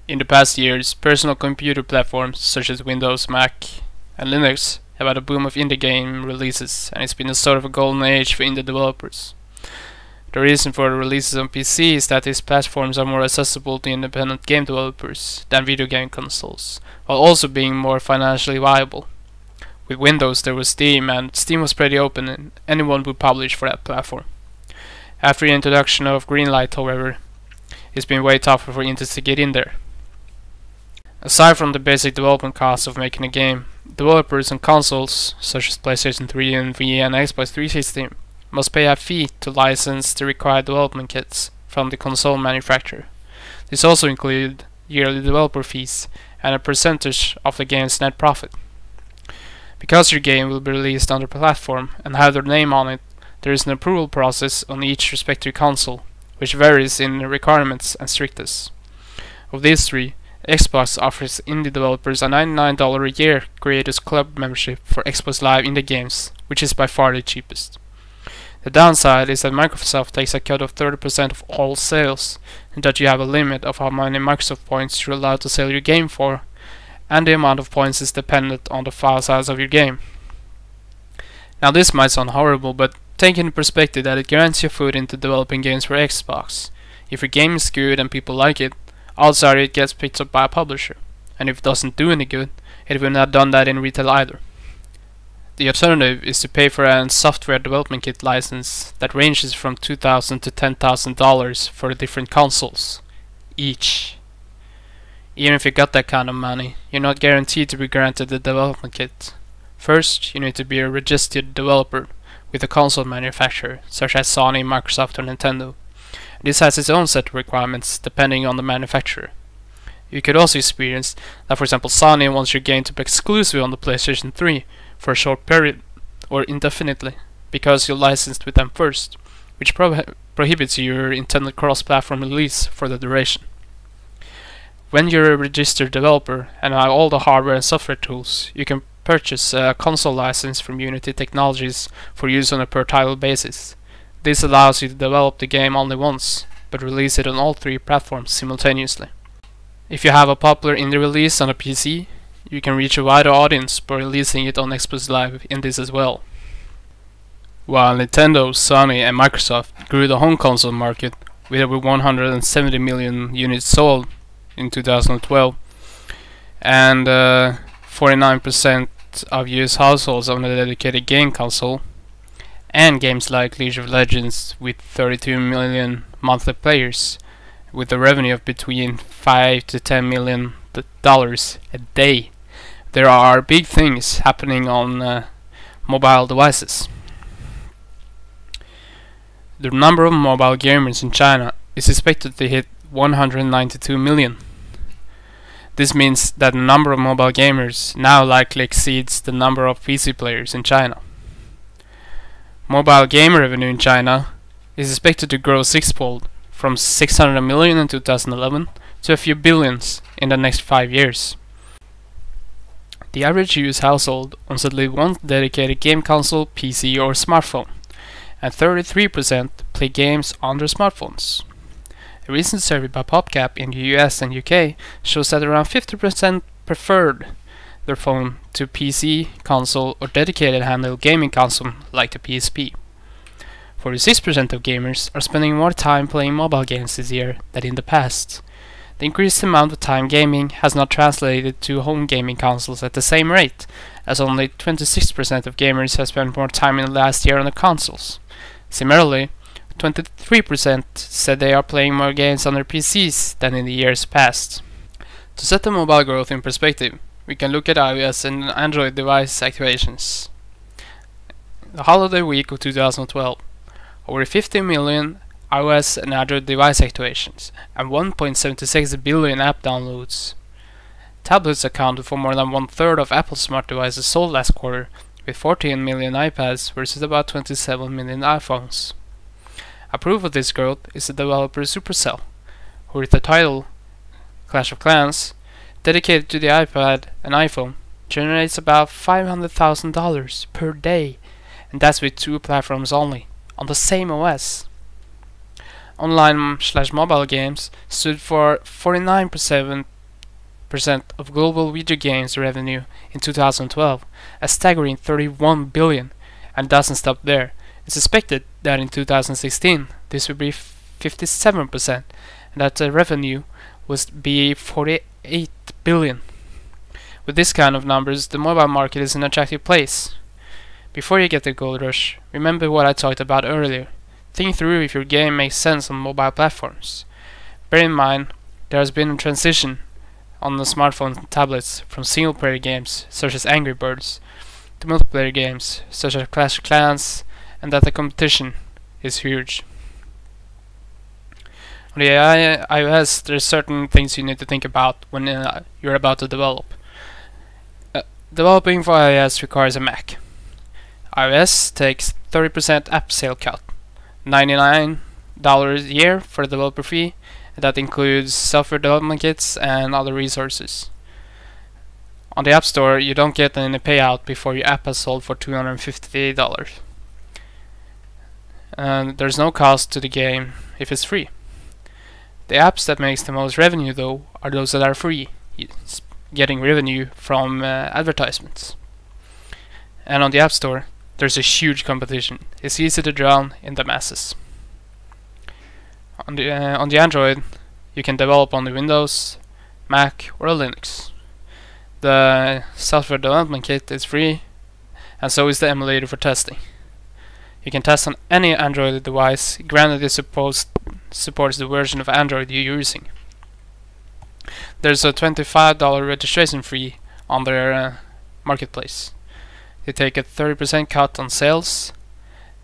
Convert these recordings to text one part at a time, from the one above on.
In the past years, personal computer platforms such as Windows, Mac, and Linux have had a boom of indie game releases, and it's been a sort of a golden age for indie developers. The reason for the releases on PC is that these platforms are more accessible to independent game developers than video game consoles, while also being more financially viable. With Windows there was Steam, and Steam was pretty open and anyone would publish for that platform. After the introduction of Greenlight, however, it's been way tougher for indies to get in there. Aside from the basic development costs of making a game, developers on consoles such as PlayStation 3 and Wii and Xbox 360 must pay a fee to license the required development kits from the console manufacturer. This also includes yearly developer fees and a percentage of the game's net profit. Because your game will be released on the platform and have their name on it, there is an approval process on each respective console, which varies in requirements and strictness. Of these three, Xbox offers indie developers a $99 a year Creators Club membership for Xbox Live indie games, which is by far the cheapest. The downside is that Microsoft takes a cut of 30% of all sales, and that you have a limit of how many Microsoft points you're allowed to sell your game for, and the amount of points is dependent on the file size of your game. Now this might sound horrible, but take in perspective that it guarantees you food into developing games for Xbox. If your game is good and people like it, odds are it gets picked up by a publisher, and if it doesn't do any good, it will not done that in retail either. The alternative is to pay for a software development kit license that ranges from $2,000 to $10,000 for the different consoles, each. Even if you got that kind of money, you're not guaranteed to be granted the development kit. First, you need to be a registered developer with a console manufacturer, such as Sony, Microsoft, or Nintendo. This has its own set of requirements depending on the manufacturer. You could also experience that, for example, Sony wants your game to be exclusive on the PlayStation 3 for a short period or indefinitely, because you're licensed with them first, which prohibits your intended cross-platform release for the duration. When you're a registered developer and have all the hardware and software tools, you can purchase a console license from Unity Technologies for use on a per-title basis. This allows you to develop the game only once, but release it on all three platforms simultaneously. If you have a popular indie release on a PC, you can reach a wider audience by releasing it on Xbox Live Indies as well. While Nintendo, Sony and Microsoft grew the home console market with over 170 million units sold in 2012, and 49% of US households own a dedicated game console, and games like League of Legends with 32 million monthly players, with a revenue of between $5 to $10 million a day. There are big things happening on mobile devices. The number of mobile gamers in China is expected to hit 192 million. This means that the number of mobile gamers now likely exceeds the number of PC players in China. Mobile game revenue in China is expected to grow sixfold, from 600 million in 2011 to a few billions in the next 5 years. The average US household owns at least one dedicated game console, PC or smartphone, and 33% play games on their smartphones. A recent survey by PopCap in the US and UK shows that around 50% preferred their phone to PC, console or dedicated handheld gaming console like the PSP. 46% of gamers are spending more time playing mobile games this year than in the past. The increased amount of time gaming has not translated to home gaming consoles at the same rate, as only 26% of gamers have spent more time in the last year on the consoles. Similarly, 23% said they are playing more games on their PCs than in the years past. To set the mobile growth in perspective, we can look at iOS and Android device activations. The holiday week of 2012, over 50 million iOS and Android device activations, and 1.76 billion app downloads. Tablets accounted for more than one-third of Apple smart devices sold last quarter, with 14 million iPads versus about 27 million iPhones. A proof of this growth is the developer Supercell, who with the title Clash of Clans, dedicated to the iPad and iPhone, generates about $500,000 per day, and that's with two platforms only, on the same OS. Online/mobile games stood for 49% of global video games revenue in 2012, a staggering 31 billion, and doesn't stop there. It's expected that in 2016 this will be 57%, and that the revenue will be 48 billion. With this kind of numbers, the mobile market is an attractive place. Before you get the gold rush, remember what I talked about earlier. Think through if your game makes sense on mobile platforms. Bear in mind, there has been a transition on the smartphones and tablets from single-player games such as Angry Birds to multiplayer games such as Clash of Clans, and that the competition is huge. On the iOS, there's certain things you need to think about when you're about to develop. Developing for iOS requires a Mac. iOS takes 30% app sale cut, $99 a year for the developer fee, and that includes software development kits and other resources. On the App Store, you don't get any payout before your app has sold for $250. And there's no cost to the game if it's free. The apps that makes the most revenue though are those that are free, getting revenue from advertisements. And on the App Store, there's a huge competition. It's easy to drown in the masses. On the Android, you can develop on the Windows, Mac, or Linux. The software development kit is free, and so is the emulator for testing. You can test on any Android device, granted it supports the version of Android you're using. There's a $25 registration fee on their marketplace. They take a 30% cut on sales,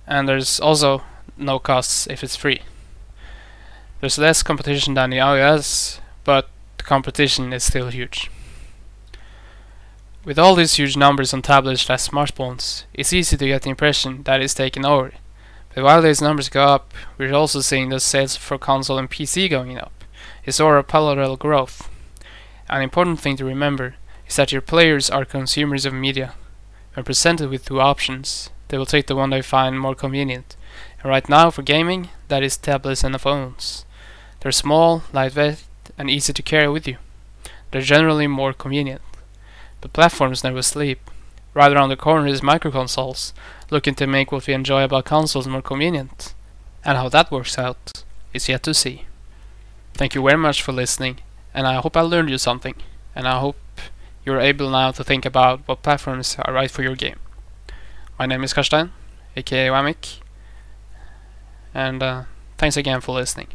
and there's also no costs if it's free. There's less competition than the iOS, but the competition is still huge. With all these huge numbers on tablets and smartphones, it's easy to get the impression that it's taken over. But while these numbers go up, we're also seeing the sales for console and PC going up. It's all a parallel growth. An important thing to remember is that your players are consumers of media. When presented with two options, they will take the one they find more convenient. And right now for gaming, that is tablets and phones. They're small, lightweight, and easy to carry with you. They're generally more convenient. But platforms never sleep. Right around the corner is microconsoles, looking to make what we enjoy about consoles more convenient. And how that works out is yet to see. Thank you very much for listening, and I hope I learned you something, and I hope you're able now to think about what platforms are right for your game. My name is Karstein, aka Wamic, and thanks again for listening.